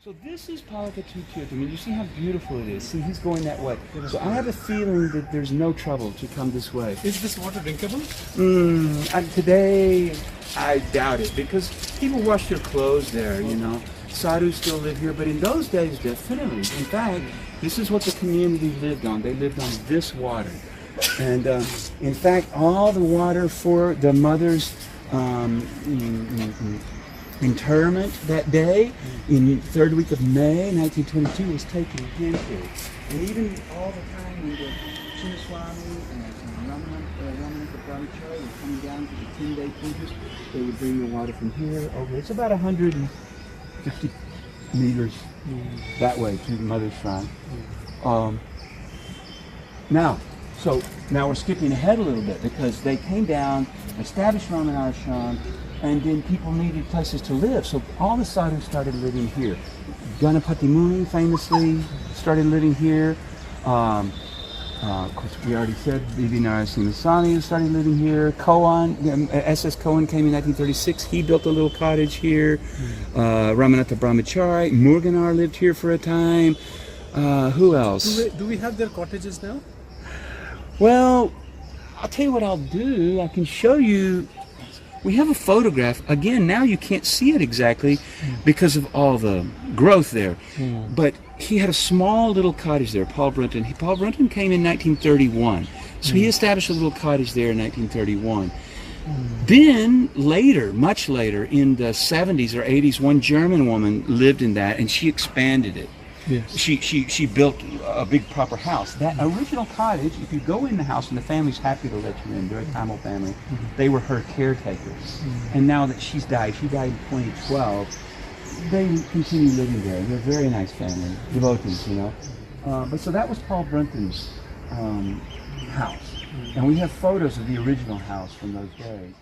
So this is Palakottu. I mean, you see how beautiful it is. See, he's going that way. So I have a feeling that there's no trouble to come this way. Is this water drinkable? Today, I doubt it, because people wash their clothes there, you know. Sadhus still live here, but in those days, definitely. In fact, this is what the community lived on. They lived on this water. And in fact, all the water for the mother's interment that day, in the third week of May, 1922, was taken handful. And even all the time when the Narasimha Swami and Raghav were coming down to the 10-day cruises, they would bring the water from here over. It's about 150 meters that way to the Mother's Shrine. Now we're skipping ahead a little bit, because they came down, established Raman Ashram, and then people needed places to live. So all the sadhus started living here. Ganapathi Muni famously started living here. Of course, we already said Bibi Narasimha Swami started living here. S.S. Cohen came in 1936. He built a little cottage here. Ramanatha Brahmachari, Muruganar lived here for a time. Who else? Do we have their cottages now? Well, I'll tell you what I'll do. I can show you. We have a photograph. Again, now you can't see it exactly because of all the growth there. But he had a small little cottage there, Paul Brunton. Paul Brunton came in 1931. So he established a little cottage there in 1931. Then later, much later, in the 70s or 80s, one German woman lived in that, and she expanded it. Yes. She built a big proper house. That original cottage, if you go in the house, and the family's happy to let you in, they're a Tamil family, they were her caretakers. And now that she died in 2012, they continue living there. They're a very nice family, devotees, you know. But so that was Paul Brunton's house. And we have photos of the original house from those days.